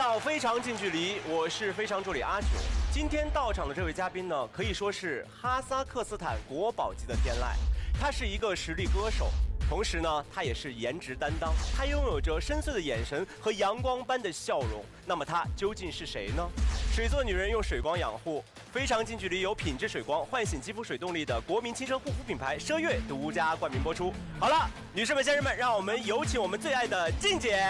到非常近距离，我是非常助理阿九。今天到场的这位嘉宾呢，可以说是哈萨克斯坦国宝级的天籁。他是一个实力歌手，同时呢，他也是颜值担当。他拥有着深邃的眼神和阳光般的笑容。那么他究竟是谁呢？水做女人用水光养护，非常近距离有品质水光唤醒肌肤水动力的国民亲生护肤品牌奢悦独家冠名播出。好了，女士们、先生们，让我们有请我们最爱的静姐。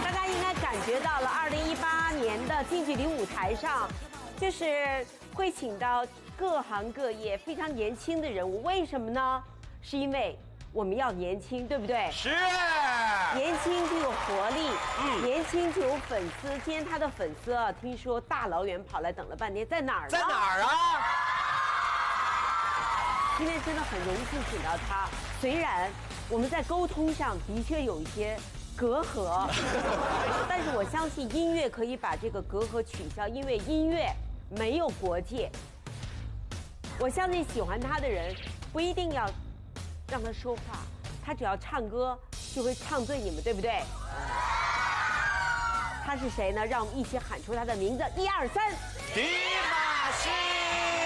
大家应该感觉到了，2018年的近距离舞台上，就是会请到各行各业非常年轻的人物。为什么呢？是因为我们要年轻，对不对？是。年轻就有活力，年轻就有粉丝。今天他的粉丝啊，听说大老远跑来等了半天，在哪儿呢？在哪儿啊？今天真的很荣幸请到他，虽然我们在沟通上的确有一些隔阂，但是我相信音乐可以把这个隔阂取消，因为音乐没有国界。我相信喜欢他的人不一定要让他说话，他只要唱歌就会唱醉你们，对不对？他是谁呢？让我们一起喊出他的名字，1、2、3，迪玛希，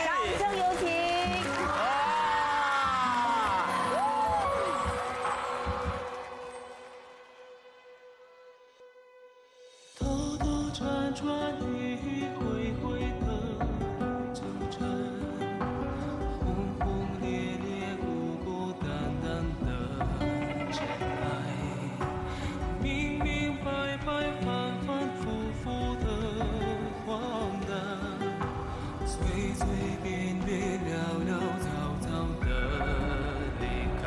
掌声有请。串一回回的纠缠，轰轰烈烈，孤孤单单的真爱，明明白白，反反复复的荒诞，随随便便，潦潦草草的离开。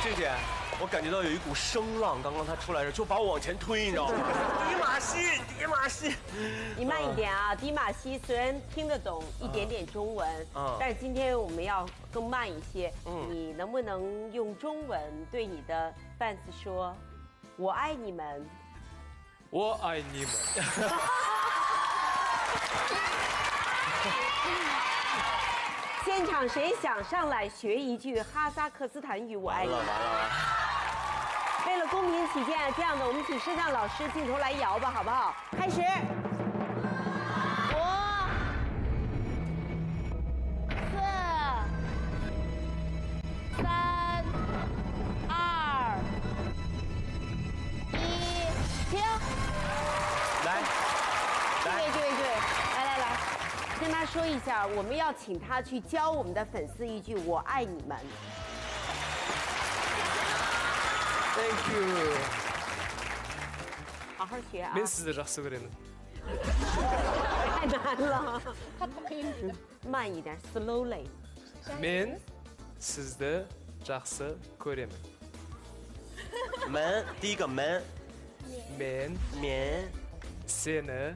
静姐，我感觉到有一股声浪，刚刚他出来时就把我往前推，你知道吗？迪玛希，迪玛希，你慢一点啊！迪玛希虽然听得懂一点点中文，但是今天我们要更慢一些。你能不能用中文对你的 fans 说：“我爱你们，我爱你们。”现场谁想上来学一句哈萨克斯坦语？我爱你。完了。为了公平起见，这样的我们请摄像老师镜头来摇吧，好不好？开始。5、4、3、2、1，停。来，这位，来。跟他说一下，我们要请他去教我们的粉丝一句“我爱你们”。Thank you。好好学啊。 Men sizdir жақсы көремін。太难了。慢一点 ，slowly。Men sizді жақсы көремін。门，第一个门，Men棉， Seni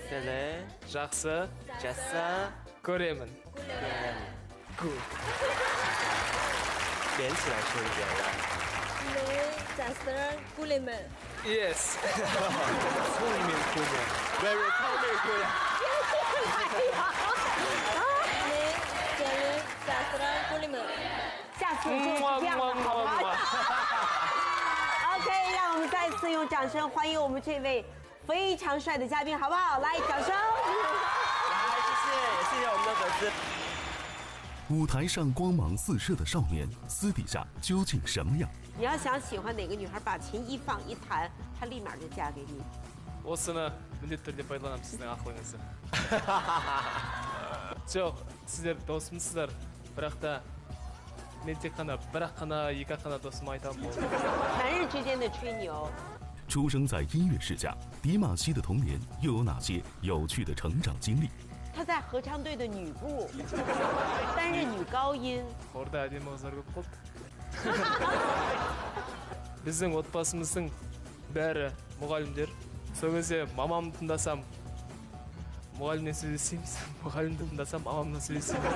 Seni жақсы Jessa көремін. Good. 连起来说一遍来。 자스랑 꿀레men. Yes. 손흥민 고모. Very common 姑娘。 저는 자스랑 꿀레men. 下次就是这样的，好吗？OK， 让我们再次用掌声欢迎我们这位非常帅的嘉宾，好不好？来，掌声！来，谢谢我们的粉丝。 舞台上光芒四射的少年，私底下究竟什么样？你要想喜欢哪个女孩，把琴一放一弹，她立马就嫁给你。 осыны міндетті түрде пайдаланамын сіздің ақылыңызды. жоқ, сіздер досымсыздар, бірақ та мен тек қана бір-ақ қана, екі-ақ қана досыма айтамын болды. 男人之间的吹牛。 出生在音乐世家，迪玛希的童年又有哪些有趣的成长经历？ 她在合唱队的女部担任女高音。 Орда әдемі қыздар көп болды. біздің отбасымыздың бәрі мұғалімдер. сол кезде мамамды тыңдасам, мұғаліммен сөйлесеміз, мұғалімді тыңдасам, мамаммен сөйлесеміз.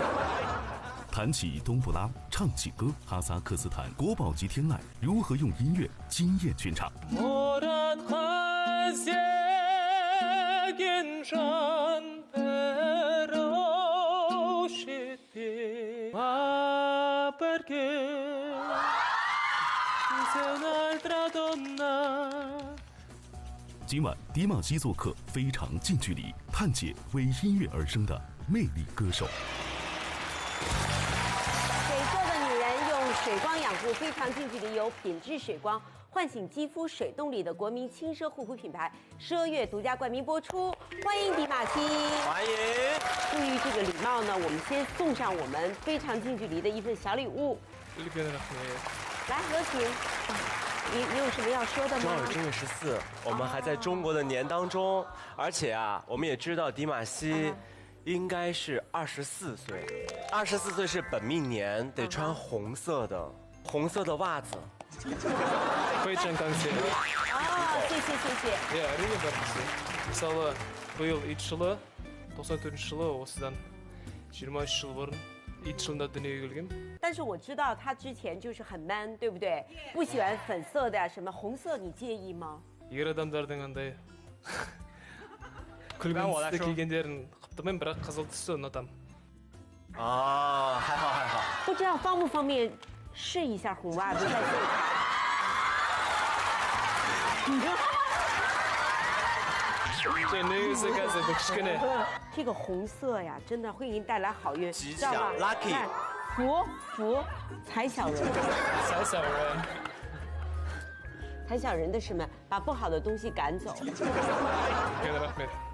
谈起冬不拉，唱起歌，哈萨克斯坦国宝级天籁如何用音乐惊艳全场？ 무ratқазеген жан перошетпе апарке сен альтрадonna。 今晚迪玛希做客，非常近距离探解为音乐而生的魅力歌手。 水做的女人用水光养护，非常近距离有品质水光唤醒肌肤水动力的国民轻奢护肤品牌奢悦独家冠名播出，欢迎迪玛希。欢迎。出于这个礼貌呢，我们先送上我们非常近距离的一份小礼物。来，有请。你有什么要说的吗？正好正月14，我们还在中国的年当中，而且啊，我们也知道迪玛希。 应该是24岁，24岁是本命年，得穿红色的袜子。非常感谢。啊，谢谢。 әрине бар бізде. мысалы биыл ит жылы 94 жылы осыдан 23 жыл бұрын ит жылында дүниеге келгем. 但是我知道他之前就是很 man， 对不对？不喜欢粉色的呀，什么红色，你介意吗？ ер адамдардың андай күлген түсті кигендерін құптымын, бірақ қызыл түсті ұнатамын. 啊，还好。不知道方不方便试一下红袜子在现场。这个红色呀，真的会给你带来好运，吉祥知道吧 lucky 看福财小人。财小人。 财小人的什么？把不好的东西赶走。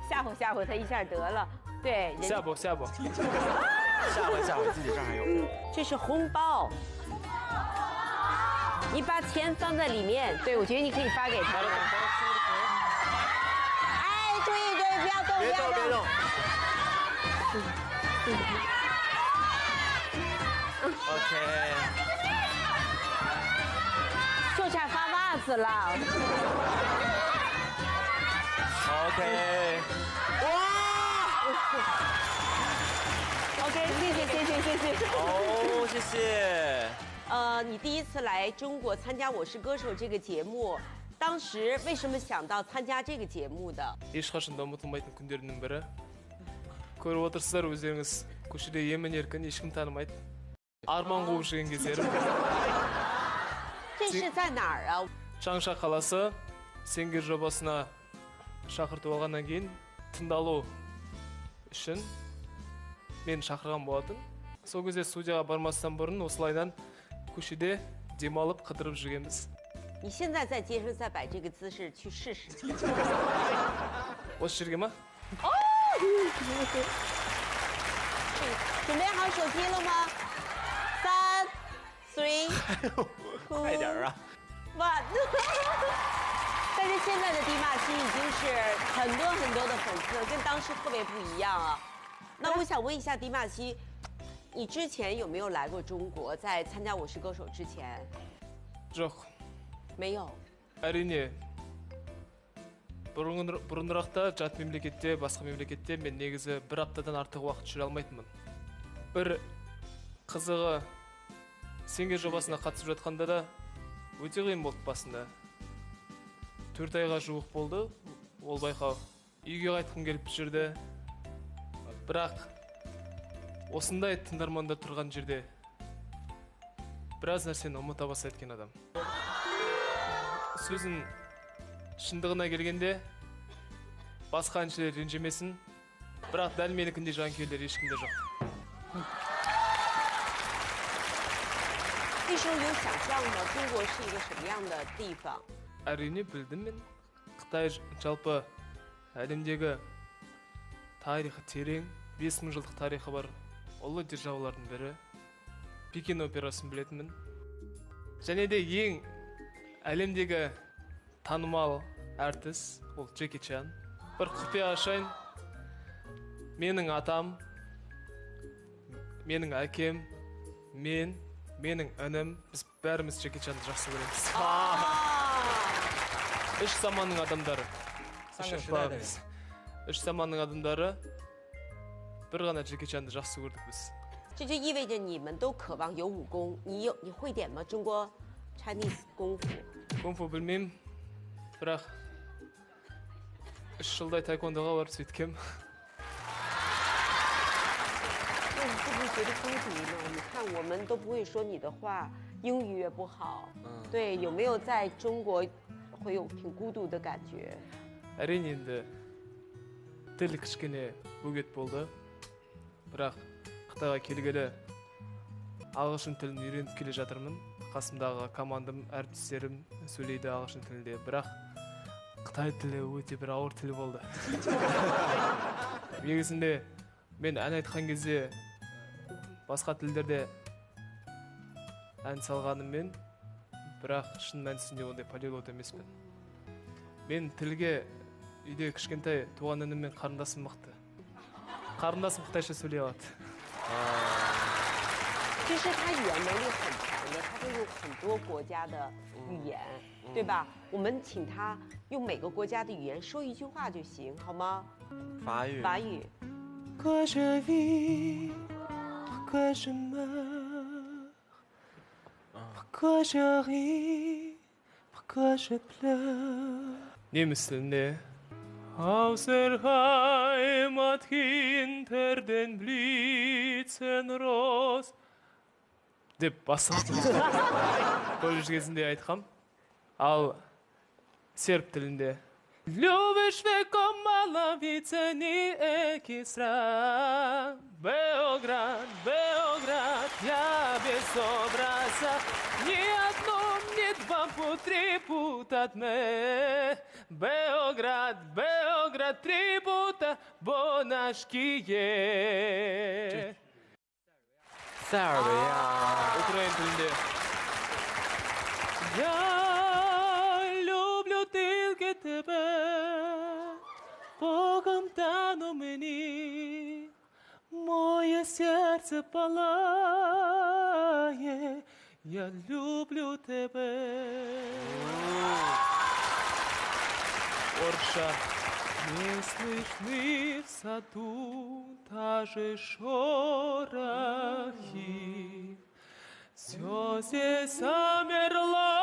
吓唬他一下得了。对，下播。下回自己这儿还有。这是红包，你把钱放在里面。对，我觉得你可以发给他。哎，注意，不要动，别动。OK。 就差发袜子了。OK。哇 OK， 谢谢。哦，谢谢。你第一次来中国参加《我是歌手》这个节目，当时为什么想到参加这个节目的？ ешқашанда ұмытылмайтын күндердің бірі. көріп отырсыздар өздеріңіз, көшеде емін-еркін ешкім танымайды. арман қуып жүрген кездерім. 这是在哪儿啊？ Шаңша қаласы сеңгер жобасына шақыртып алғаннан кейін тыңдалу үшін мен шақырған болатын. Сол кезде студияға бармастан бұрын осылайдан көшеде демалып қыдырып жүргенбіз. 你现在在街上再摆这个姿势去试试。 осы жерге ма? 准备好手机了吗？3、3。快点啊！ 哇！但是现在的迪玛希已经是很多的粉丝，跟当时特别不一样啊。那我想问一下迪玛希，你之前有没有来过中国？在参加《我是歌手》之前？ жоқ. 没有。 әрине бұрынырақта жат мемлекетте, басқа мемлекетте мен негізі бір аптадан артық уақыт жүре алмайтынмын. Бір қызығы сенге жобасына қатысып жатқанда да өте қиын болды басында. 4 айға жуық болды ол байқау. Үйге қайтқым келіп жүрді. Бірақ осындай тыңдарманда тұрған жерде біраз нәрсені ұмыта бастайды екен адам. Сөзін шындығына келгенде басқа әншілер ренжімесін, бірақ дәл менікіндей жанкүйерлер ешкімде жоқ. 那时候有想象吗？中国是一个什么样的地方？ Әрине білдім мен. Қытай жалпы әлемдегі тарихы терең, 5000 жылдық тарихы бар ұлы державалардың бірі. Пекин операсын білетінмін. Және де ең әлемдегі танымал әртіс ол Джеки Чан. Бір құпия ашайын. Менің атам, менің әкем, менің інім, біз бәріміз Джеки Чанды жақсы көреміз. Үш заманның адамдары. Үш заманның адамдары бір ғана Джеки Чанды жақсы көрдік біз. 这就意味着你们都渴望有武功，你会点吗？中国 Chinese 功夫。 Кунг-фу білмеймін, бірақ 3 жылдай таэквондоға барып сөйткем. 那你会不会觉得孤独呢？你看我们都不会说你的话，英语也不好，对，有没有在中国会有挺孤独的感觉？ Әрине енді тіл кішкене бөгет болды, бірақ Қытайға келгелі ағылшын тілін үйреніп келе жатырмын. Қасымдағы командам, әртістерім сөйлейді ағылшын тілінде, бірақ Қытай тілі өте бір ауыр тіл болды. Негізінде мен ән айтқан кезде басқа тілдерде ән салғаныммен, бірақ шын мәнісінде ондай полиглот емеспін. Мен тілге үйде кішкентай туған ініммен қарындасым мықты. Қарындасым қытайша сөйлей алады. 其实他语言能力很强的，他会用很多国家的语言，对吧？我们请他用每个国家的语言说一句话就行，好吗？法语。法语。 Pourquoi je vis? Pourquoi je meurs? Pourquoi je ris? Pourquoi je pleure? Неміс тілінде Außer Heimat hinter den Blitzen Ross деп басталды. Колледж кезінде айтқам. Ал серб тілінде Любишь веком маловице ни экисра Beograd, Beograd, я без образа Ни одном, ни два, по три пута ме Beograd, Beograd, три пута бонашкие塞尔维亚。 Украин тілінде Я люблю тільки тебе Богом дано мені Моє серце палає Я люблю тебе Орша Не слышны в саду даже шорохи Все здесь замерло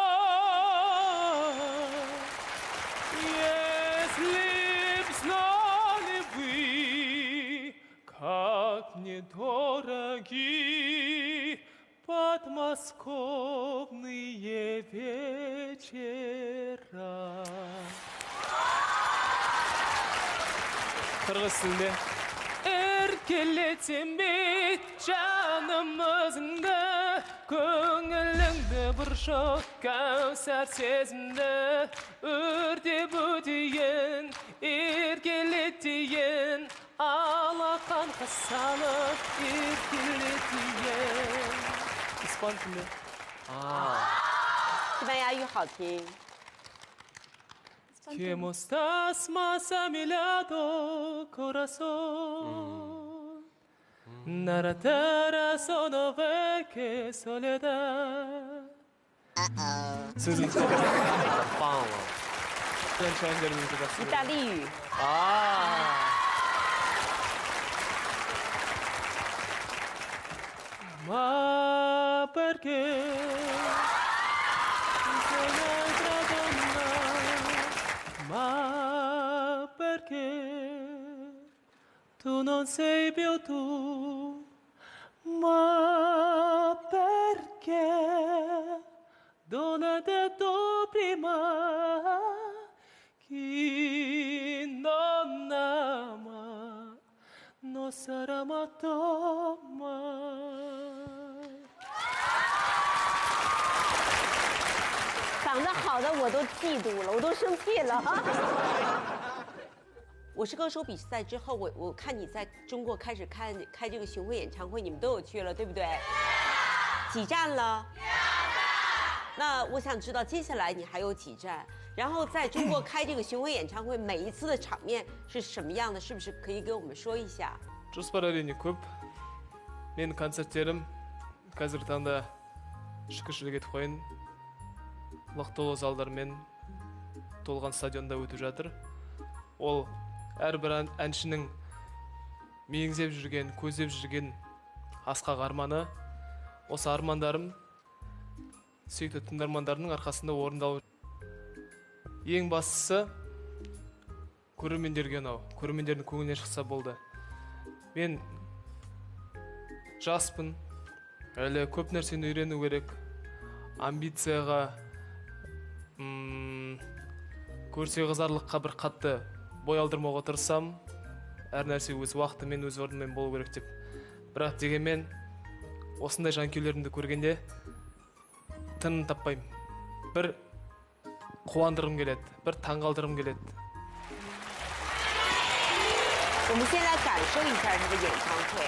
Если б знали вы Как мне дороги подмосковные вечера Қырғыз тілінде Еркелетем бет жанымызыңды Көңіліңді бір жоқ кәусар сезімді Өртеп өтейін, еркелетейін Алақанға салып еркелетейін Испан тілінде 西班牙语好听。 Que estás más a mi lado, corazón. Nada razón no ve que soledad. 棒了。Frank әндерімізді жақсы 意大利语。啊， Ma perché sei un'altra donna? Ma perché tu non sei più tu? Ma perché non hai detto prima chi non ama non sarà amato mai. 长得好的我都嫉妒了，我都生气了。我是歌手比赛之后，我看你在中国开始开这个巡回演唱会，你们都有去了，对不对？几站了？那我想知道接下来你还有几站？然后在中国开这个巡回演唱会，每一次的场面是什么样的？是不是可以给我们说一下？ Жоспар әрине көп. Менің концерттерім қазіргі таңда шүкіршілік етіп қояйын. Лық толы залдармен толған стадионда өтіп жатыр. Ол әрбір әншінің меңзеп жүрген, көздеп жүрген асқақ арманы. Осы армандарым сүйікті тыңдармандарының арқасында орындалып. Ең бастысы көрермендерге ұнау, көрермендердің көңілінен шықса болды. Мен жаспын, әлі көп нәрсені үйрену керек. Амбицияға, көрсе қызарлыққа бір қатты бой алдырмауға тырысам. Әр нәрсе өз уақытымен, өз орнымен болу керек деп. Бірақ дегенмен, осындай жанкүйерлерімді көргенде тынын таппаймын. Бір қуандырғым келеді, бір таңғалдырғым келеді. 我们先来感受一下这个演唱会。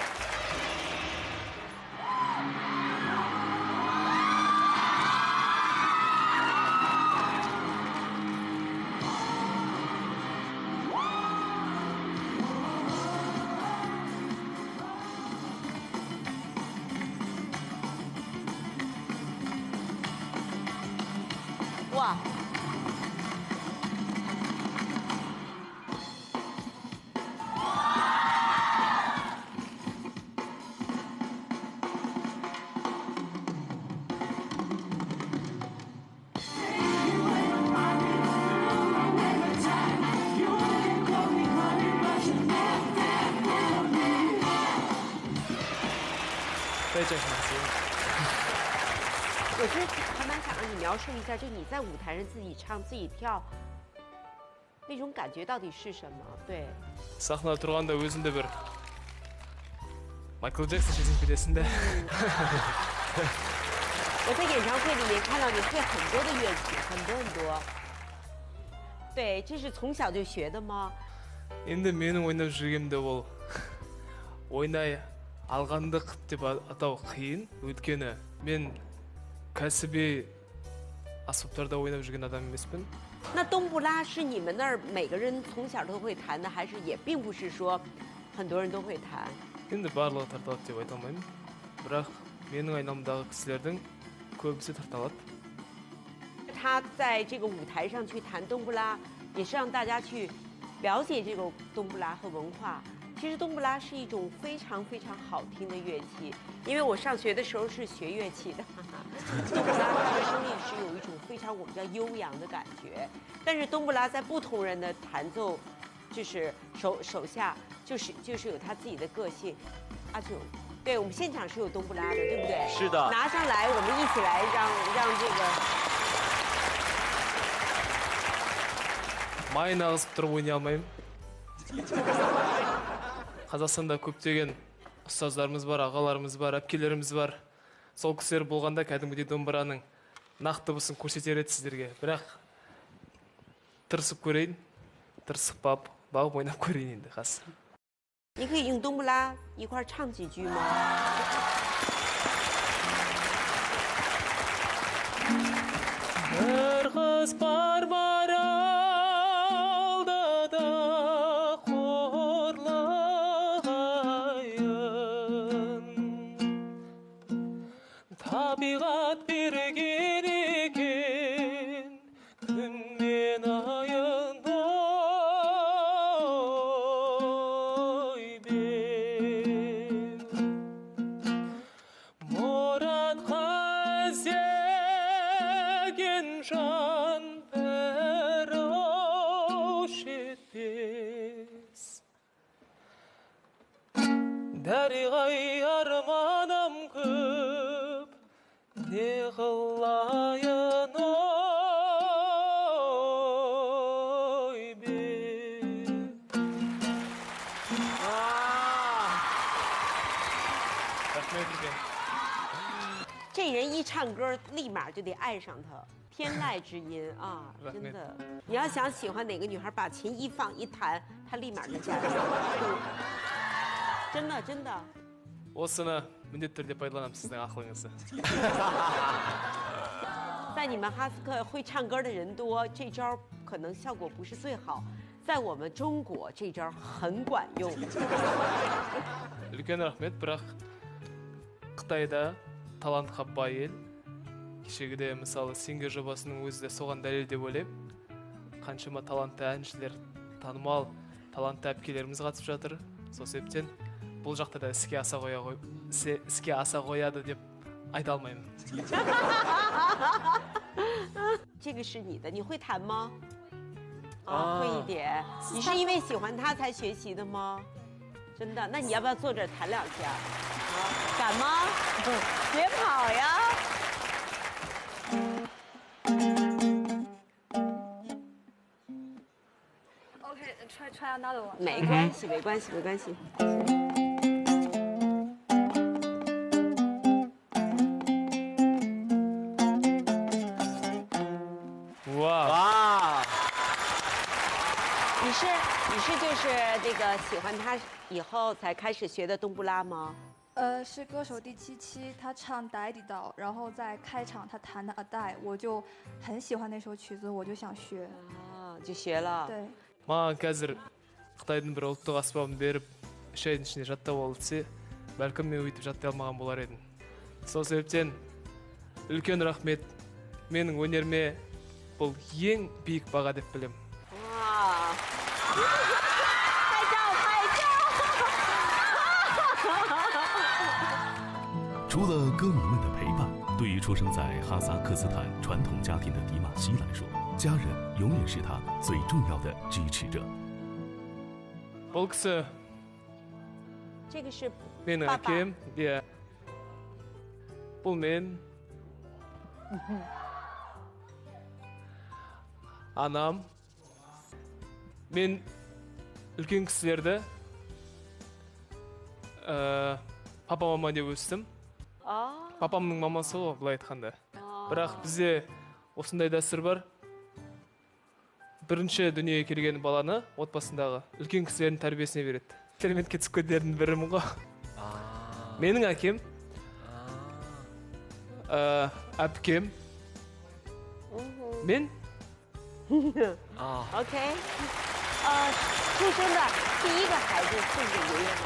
哇！ 非常感谢。我是还蛮想让你描述一下，就你在舞台上自己唱自己跳，那种感觉到底是什么？对。 Сахнада тұрғанда өзімді бір Майкл Джексон сезініп кетесің де. 我在演唱会里面看到你会很多的乐器，很多。对，这是从小就学的吗？ Енді менің ойнап жүргенімде ол ойнай алғандық деп атау қиын. Өйткені мен кәсіби аспаптарда ойнап жүрген адам емеспін. 那冬不拉是你们那儿每个人从小都会弹的，还是也并不是说很多人都会弹？ Енді барлығы тарталады деп айта алмаймын. Бірақ менің айналамдағы кісілердің көбісі тарталады. 他在这个舞台上去弹冬不拉，也是让大家去了解这个冬不拉和文化。其实冬不拉是一种非常好听的乐器，因为我上学的时候是学乐器的。冬不拉它的声音是有一种非常我们叫悠扬的感觉，但是冬不拉在不同人的弹奏，就是手下就是有他自己的个性。阿九，对我们现场是有冬不拉的，对不对？是的。拿上来，我们一起来让这个。 Майын ағызып тұрып ойнай алмаймын. Қазақстанда көптеген ұстаздарымыз бар, ағаларымыз бар, әпкелеріміз бар. Сол кісілер болғанда кәдімгідей домбыраның нақты дыбысын көрсетер еді сіздерге. Бірақ тырысып көрейін, тырысып бағып ойнап көрейін енді қазір. 你可以用冬不拉一块唱几句吗？ Бір қыз бар алдыда қорлығайын. Табиғат берген екен күн мен айын. нефес дариғай арманым көп не қылайын ой бе 这人一唱歌，立马就得爱上他，天籁之音啊，真的。你要想喜欢哪个女孩，把琴一放一弹，她立马就嫁给你。真的真的。 осыны міндетті түрде пайдаланамын сіздің ақылыңызды 在你们哈斯克会唱歌的人多，这招可能效果不是最好。在我们中国，这招很管用。 үлкен рахмет бірақ қытайда талантқа бай ел кешегіде мысалы сингер жобасының өзі де соған дәлел деп ойлаймын қаншама талантты әншілер танымал талантты әпкелеріміз қатысып жатыр сол себептен бұл жақта да іске аса қояды деп айта алмаймын 这个是你的，你会弹吗？啊，会一点。你是因为喜欢他才学习的吗？真的？那你要不要坐这儿弹两下？啊，敢吗？别跑呀！ Okay, try another one. 没关系，没关系，没关系。 哇！ 哇，你是就是那个喜欢他以后才开始学的冬不拉吗？是歌手第7期，他唱《逮地岛》，然后在开场他弹的《A Die》，我就很喜欢那首曲子，我就想学。啊，就学了。对。 маған қазір қытайдың бір ұлттық аспабын беріп 3 айдың ішінде жаттап ал десе бәлкім мен өйтіп жаттай алмаған болар едім сол себептен үлкен рахмет менің өнеріме бұл ең биік баға деп білемін 哇！拍照拍照！ 除了歌迷们的陪伴，对于出生在哈萨克斯坦传统家庭的迪玛希来说，家人永远是他最重要的支持者。 бұл кісі 这个是 менің爸爸。 әкем иә бұл мен анам мен үлкен кісілерді папа мама деп өстім 哦。 папамның мамасы ғой былай айтқанда бірақ бізде осындай дәстүр бар бірінші дүниеге келген баланы отбасындағы үлкен кісілердің тәрбиесіне береді кереметке түскендердің бірімін ғой менің әкем әпкем мен OK，出生的第一个孩子送给爷爷吗？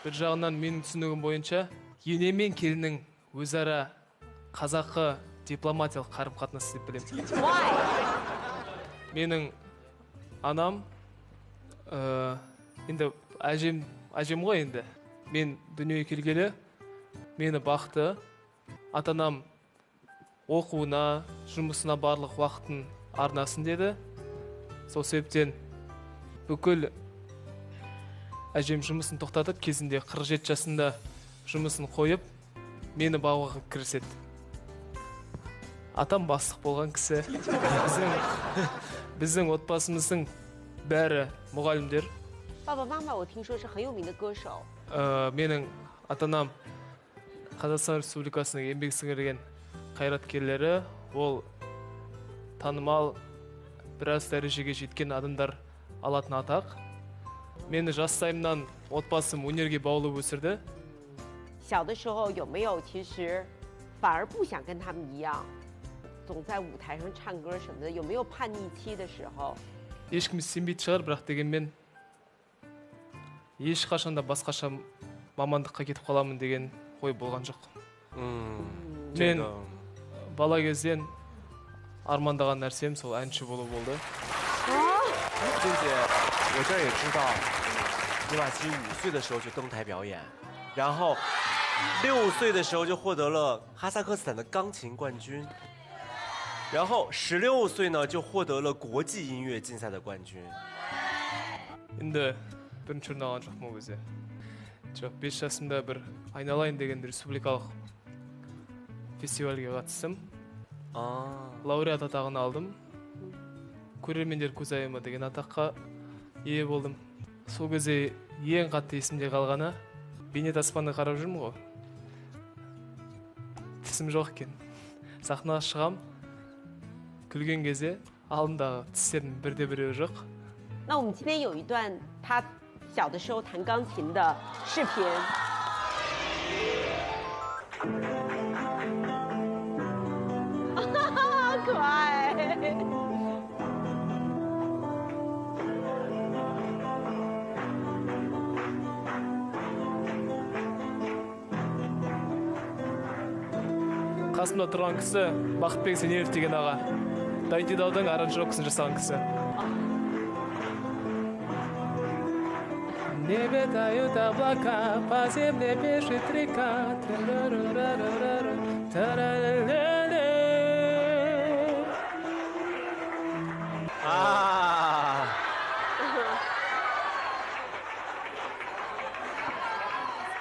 бір жағынан менің түсінігім бойынша ене мен келіннің өзара қазақы дипломатиялық қарым-қатынасы деп білемін. Why? менің анам енді әжем ғой енді. Мен дүниеге келгелі мені бақты. Ата-анам оқуына, жұмысына барлық уақытын арнасын деді. Сол себептен бүкіл әжем жұмысын тоқтатып, кезінде 47 жасында жұмысын қойып, мені бағуға кіріседі. Атам бастық болған кісі. Біздің отбасымыздың бәрі мұғалімдер. Папа, мама, 我听说是很有名的歌手。 менің ата-анам Қазақстан Республикасының еңбек сіңірген қайраткерлері, ол танымал біраз дәрежеге жеткен адамдар алатын атақ. Мені жастайымнан отбасым өнерге баулып өсірді. 小的时候有没有其实反而不想跟他们一样，总在舞台上唱歌什么的，有没有叛逆期的时候？ ешкім сенбейтін шығар, бірақ дегенмен ешқашанда басқаша мамандыққа кетіп қаламын деген ой болған жоқ. мен бала кезден армандаған нәрсем сол әнші болу болды. 俊姐，我这儿也知道，李玛琦5岁的时候就登台表演，然后6岁的时候就获得了哈萨克斯坦的钢琴冠军。然后16岁呢就获得了国际音乐竞赛的冠军。 енді бірінші орын алған жоқпын ол кезде. Жоқ, 5 жасымда бір айналайын деген республикалық фестивальге қатыстым. Лауреат атағын алдым. Көрермендер көзайымы деген атаққа ие болдым. Сол кезде ең қатты есімде қалғаны бейнет аспанды қарап жүрмін ғой. Тісім жоқ екен. Сахнаға шығам, күлген кезде алдымдағы тістердің бірде-біреуі жоқ. 那我们今天有一段他小的时候弹钢琴的视频。好可爱。Қасымда тұрған кісі Бақытбек Сенеров деген аға. Дайдидаудың аранжировкасын жасаған кісі. Небе тают облака, по земле бежит река.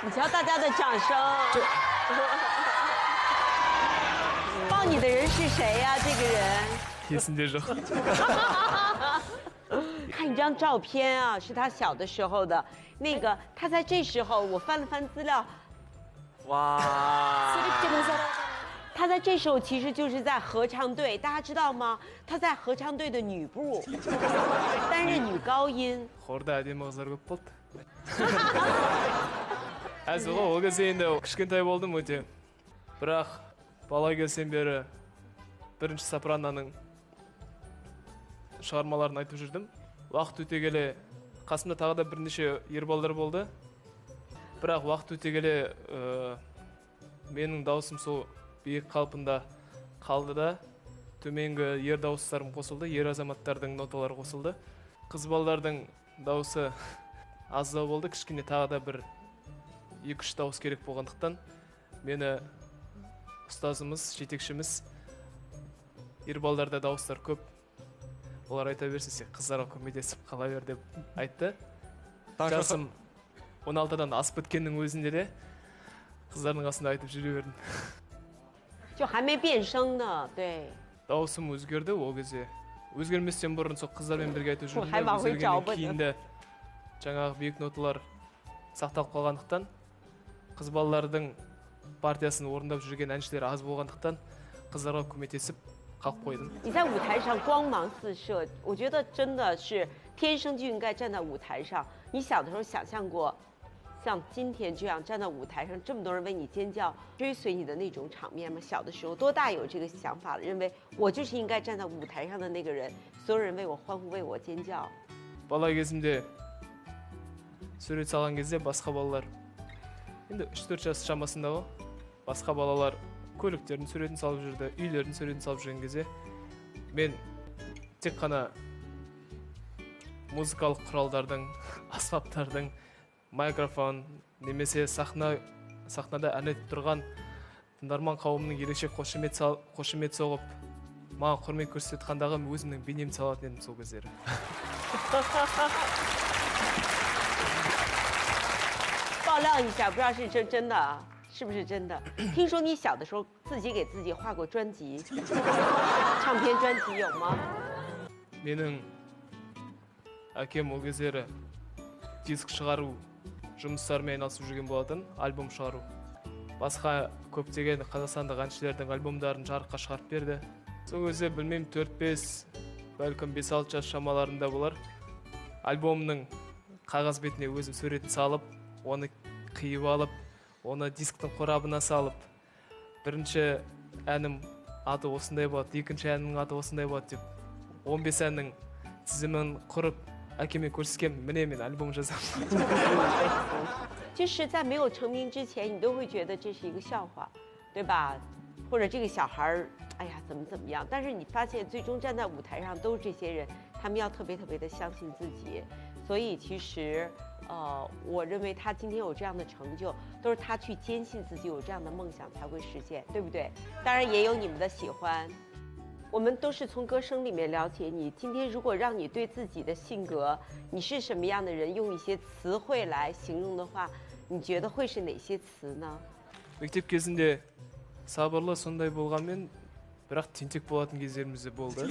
你瞧大家的掌声。抱你的人是谁呀？这个人。 есімде жоқ. 看一张照片啊，是他小的时候的那个。他在这时候，我翻了翻资料，哇！他在这时候其实就是在合唱队，大家知道吗？他在合唱队的女部担任女高音。 Хорда әдемі қыздар көп болды. Әзір ғой, ол кезде енді кішкентай болдым өте. Бірақ бала кезден бері бірінші сопраноның шығармаларын айтып жүрдім. Уақыт өте келе қасымда тағы да бірнеше ербалдар болды. Бірақ уақыт өте келе менің дауысым сол биік қалпында қалды да төменгі ер дауыстарым қосылды, ер азаматтардың ноталары қосылды. Қыз балалардың дауысы аздау болды, кішкене тағы да бір 2-3 дауыс керек болғандықтан мені ұстазымыз, жетекшіміз ер балаларда дауыстар көп. Олар айта берсе, сен қыздарға көмектесіп қала бер деп айтты. Жасым 16-дан асып біткеннің өзінде де қыздардың қасында айтып жүре бердім. 就还没变声呢，对。 Дауысым өзгерді ол кезде. Өзгерместен бұрын сол қыздармен бірге айтып жүрдім. Хайма ғой жауабы. Кейінді жаңағы биік ноталар сақталып қалғандықтан, қыз балалардың партиясын орындап жүрген әншілер аз болғандықтан, қыздарға көмектесіп қалып қойдым. 你在舞台上光芒四射，我觉得真的是天生就应该站在舞台上。你小的时候想象过像今天这样站在舞台上，这么多人为你尖叫、追随你的那种场面吗？小的时候多大有这个想法了？认为我就是应该站在舞台上的那个人，所有人为我欢呼、为我尖叫。 Бала кезімде сурет салған кезде басқа балалар енді 3-4 жас шамасында ғой. Басқа балалар көліктердің суретін салып жүрді, үйлердің суретін салып жүрген кезде мен тек қана музыкалық құралдардың, аспаптардың, микрофон немесе сахнада ән айтып тұрған тыңдарман қауымның ерекше қошемет соғып, маған құрмет көрсетқандағы өзімнің бейнемді салатын едім сол кездері. 爆料一下，不知道是真的啊，是不是真的？听说你小的时候自己给自己画过专辑，唱片专辑有吗？ менің әкем ол кездері диск шығару жұмыстарымен айналысып жүрген болатын, альбом шығару. Басқа көптеген қазақстандық әншілердің альбомдарын жарыққа шығарып берді. Сол кезде білмеймін 4-5, бәлкім 5-6 жас шамаларында болар. Альбомның қағаз бетіне өзім суретін салып, оны қиып алып, оны дисктің қорабына салып, бірінші әнім аты осындай болады, екінші әннің аты осындай болады деп 15 әннің тізімін құрып, әкеме көрсеткен, міне мен альбом жазамын. 就是在没有成名之前，你都会觉得这是一个笑话，对吧？或者这个小孩儿，哎呀，怎么样？但是你发现最终站在舞台上都是这些人，他们要特别的相信自己。所以其实，我认为他今天有这样的成就，都是他去坚信自己有这样的梦想才会实现，对不对？当然也有你们的喜欢。我们都是从歌声里面了解你。今天如果让你对自己的性格，你是什么样的人，用一些词汇来形容的话，你觉得会是哪些词呢？ Мектеп кезінде сабырлы сондай болғанмен, бірақ тентек болатын кездеріміз де болды.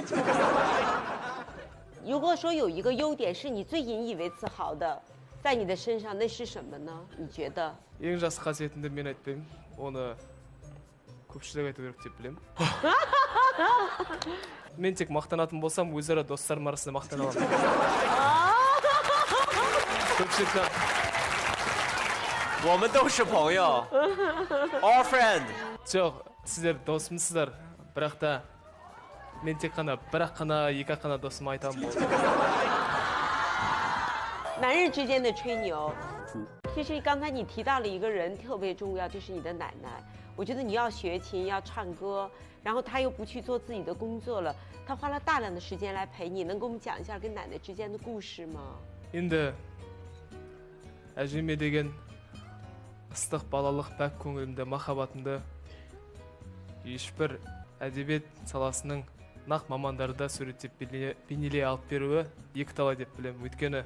如果说有一个优点是你最引以为自豪的，在你的身上，那是什么呢？你觉得？ Ең жақсы қасиетімді мен айтпаймын, оны көпшілік айту керек деп білемін. Мен тек мақтанатын болсам, өзара достарым арасында мақтана аламын. Көпшілікті 我们都是朋友，all friend。 жоқ, сіздер досымсыздар, бірақ та мен тек қана бір-ақ қана, екі-ақ қана досыма айтамын болды. 男人之间的吹牛，其实刚才你提到了一个人特别重要，就是你的奶奶。我觉得你要学琴，要唱歌，然后她又不去做自己的工作了，她花了大量的时间来陪你，能跟我们讲一下跟奶奶之间的故事吗？ енді әжеме деген ыстық балалық пәк көңілімді, махаббатымды ешбір әдебиет саласының нақ мамандары да суреттеп бейнелей алып беруі екіталай деп білемін. Өйткені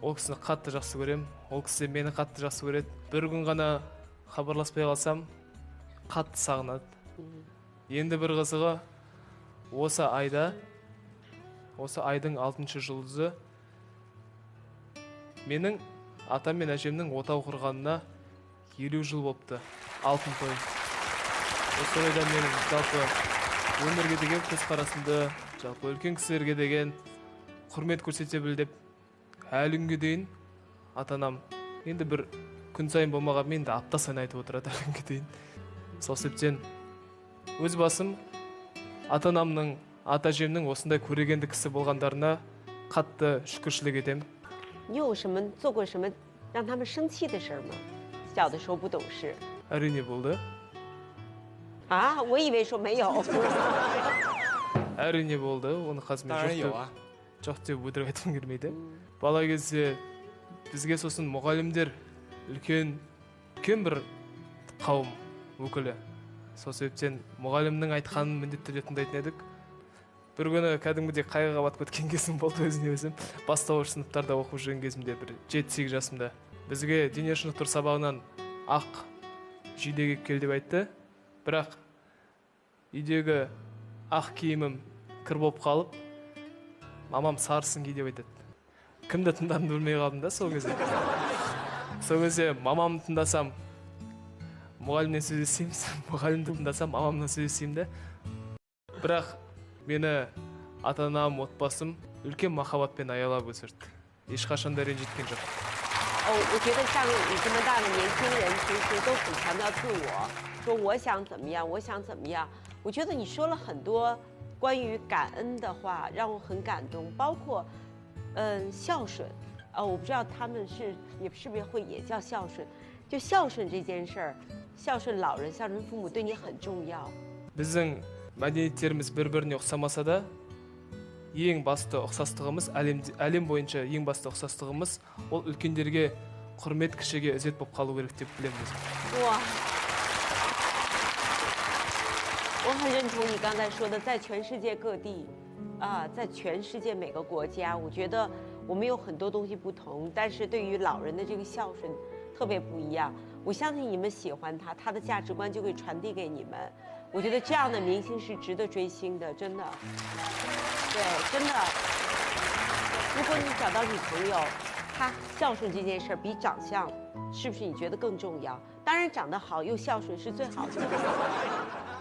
ол кісіні қатты жақсы көремін, ол кісі мені қатты жақсы көреді. Бір күн ғана хабарласпай қалсам, қатты сағынады. Енді бір қызығы, осы айдың 6-шы жұлдызы менің атам мен әжемнің отау құрғанына 50 жыл болыпты. Алтын той. Осы орайда менің жалпы өмірге деген көзқарасымды, жалпы үлкен кісілерге деген құрмет көрсете біл деп, әлі күнге дейін ата-анам енді бір күн сайын болмаған, мен де апта сайын айтып отырады әлі күнге дейін. Сол себептен өз басым ата-анамның, ата-әжемнің осындай көрегенді кісі болғандарына қатты шүкіршілік етемін. 你有什么做过什么让他们生气的事儿吗？小的时候不懂事。 әрине болды. 啊，我以为说没有。 әрине болды. Оны қазір мен жоқ деп өтірік айтқым келмейді. Бала кезде бізге сосын мұғалімдер үлкен бір қауым өкілі. Сол себептен мұғалімнің айтқанын міндетті түрде тыңдайтын едік. Бір күні кәдімгідей қайғыға батып кеткен кезім болды өзіне өзім. Бастауыш сыныптарда оқып жүрген кезімде, бір 7-8 жасымда. Бізге дене шынықтыру сабағынан ақ жейде кеп кел деп айтты. Бірақ үйдегі ақ киімім кір болып қалып, мамам сарысын ки деп айтады. Кімді тыңдарымды білмей қалдым да сол кезде. Сол кезде мамамды тыңдасам, мұғалімнен сөйлесеймін, мұғалімді тыңдасам, мамамнан сөйлесеймін де. Бірақ мені ата-анам, отбасым үлкен махаббатпен аялап өсірді. Ешқашан да ренжіткен жоқ. 我觉得像你这么大的年轻人，其实都很强调自我，说我想怎么样，我想怎么样。我觉得你说了很多关于感恩的话，让我很感动，包括孝顺。我不知道他们是不是会也叫孝顺，就孝顺这件事儿，孝顺老人、孝顺父母对你很重要。 біздің мәдениеттеріміз бір-біріне ұқсамаса да, ең басты ұқсастығымыз, әлем бойынша ең басты ұқсастығымыз, ол үлкендерге құрмет, кішіге ізет болып қалу керек деп білеміз. 哇，我很认同你刚才说的，在全世界各地，在全世界每个国家，我觉得我们有很多东西不同，但是对于老人的这个孝顺特别不一样。我相信你们喜欢他，他的价值观就会传递给你们。我觉得这样的明星是值得追星的，真的。对，真的。如果你找到女朋友，她孝顺这件事儿比长相，是不是你觉得更重要？当然，长得好又孝顺是最好的。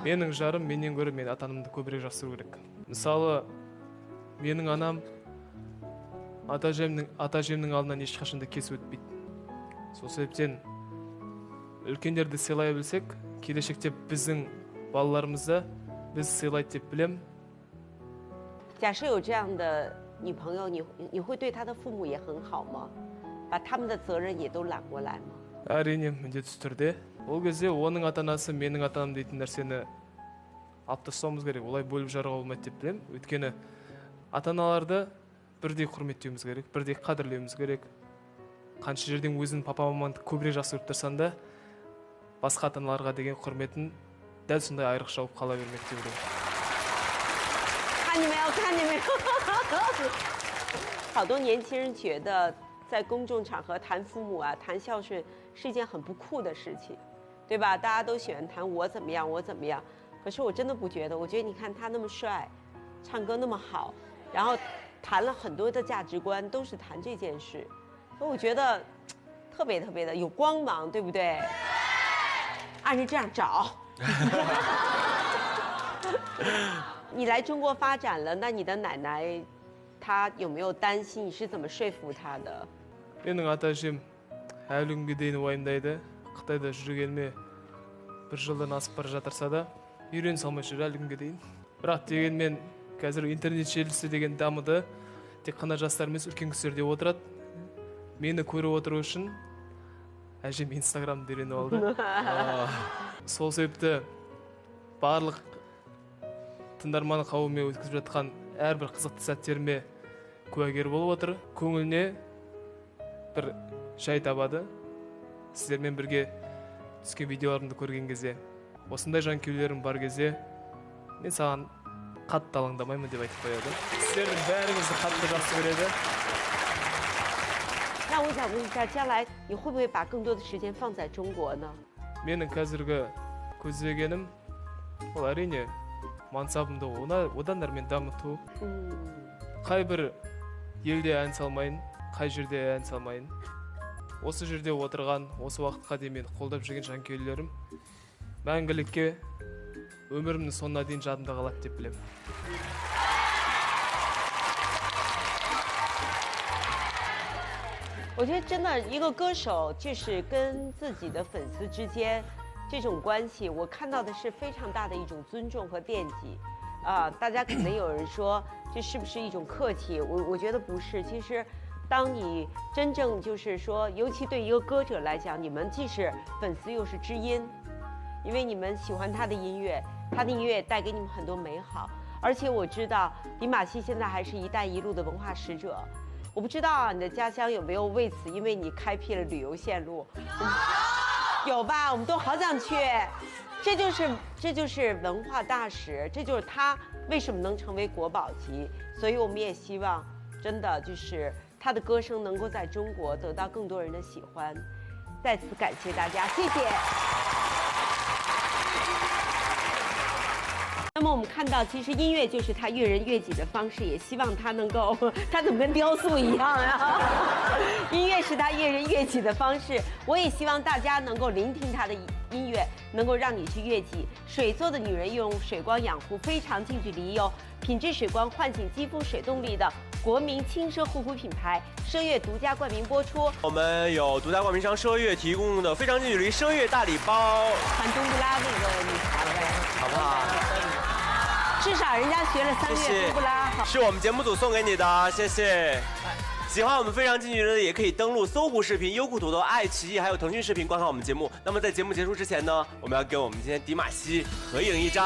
менің жарым менен гөрі мен ата-анамды көбірек жақсы көру керек. Мысалы, менің анам ата-әжемнің алдынан ешқашанда кесіп өтпейді. Сол себептен үлкендерді сыйлай білсек, келешекте біздің балаларымызды біз сыйлайды деп білем. 假设有这样的女朋友，你会对她的父母也很好吗？把他们的责任也都揽过来吗？ әрине, міндетті түрде. Ол кезде оның ата-анасы менің ата-анам дейтін нәрсені алып тастауымыз керек. Олай бөліп жаруға болмайды деп білем. Өйткені ата-аналарды бірдей құрметтеуіміз керек, бірдей қадірлеуіміз керек. Қанша жерден өзінің папа-мамаңды көбірек жақсы көріп тұрсаң да, басқа ата-аналарға деген құрметін дәл сондай айрықша болып қала бермек деп ойлаймын. 你没有看见没有？好多年轻人觉得在公众场合谈父母啊、谈孝顺是一件很不酷的事情，对吧？大家都喜欢谈我怎么样，我怎么样。可是我真的不觉得，我觉得你看他那么帅，唱歌那么好，然后谈了很多的价值观，都是谈这件事，所以我觉得特别特别的有光芒，对不对？按着这样找。你来中国发展了，那你的奶奶她有没有担心？你是怎么说服她的？ менің ата әжем әлі күнге дейін уайымдайды. Қытайда жүргеніме 1 жылдан асып бара жатырса да үйрене салмай жүр әлі күнге дейін. Бірақ дегенмен қазір интернет желісі деген дамыды. Тек қана жастар емес үлкен кісілер де отырады. Мені көріп отыру үшін әжем инстаграмды үйреніп алды. Сол себепті барлық тыңдарман қауыммен өткізіп жатқан әрбір қызықты сәттеріме куәгер болып отыр. Көңіліне бір жай табады. Сіздермен бірге түскен видеоларымды көрген кезде, осындай жанкүйерлерім бар кезде, мен саған қатты алаңдамаймын деп айтып қояды. Сіздердің бәріңізді қатты жақсы көреді. 那我想问一下，将来你会不会把更多的时间放在中国呢？ менің қазіргі көздегенім ол әрине мансабымды одан әрмен дамыту. Қай бір елде ән салмайын, қай жерде ән салмайын. Осы жерде отырған, осы уақытқа дейін мені қолдап жүрген жанкүйерлерім мәңгілікке өмірімнің соңына дейін жадымда қалады деп білемін. 我觉得真的一个歌手就是跟自己的粉丝之间这种关系，我看到的是非常大的一种尊重和惦记。大家可能有人说这是不是一种客气？我觉得不是。其实，当你真正就是说，尤其对一个歌者来讲，你们既是粉丝又是知音，因为你们喜欢他的音乐，他的音乐带给你们很多美好。而且我知道迪玛希现在还是一带一路的文化使者。 我不知道啊，你的家乡有没有为此，因为你开辟了旅游线路？有吧？我们都好想去。这就是文化大使，这就是他为什么能成为国宝级。所以我们也希望，真的就是他的歌声能够在中国得到更多人的喜欢。再次感谢大家，谢谢。 那么我们看到，其实音乐就是他悦人悦己的方式，也希望他能够，他怎么跟雕塑一样呀？音乐是他悦人悦己的方式，我也希望大家能够聆听他的音乐，能够让你去悦己。水做的女人用水光养护，非常近距离有品质水光唤醒肌肤水动力的国民轻奢护肤品牌奢悦独家冠名播出。我们有独家冠名商奢悦提供的非常近距离奢悦大礼包，喊冬不拉那个女孩呗，好不好？ 至少人家学了3月冬不拉，好。是我们节目组送给你的，谢谢。喜欢我们非常近距离的，也可以登录搜狐视频、优酷土豆、爱奇艺还有腾讯视频观看我们节目。那么在节目结束之前呢，我们要跟我们今天迪玛希合影一张。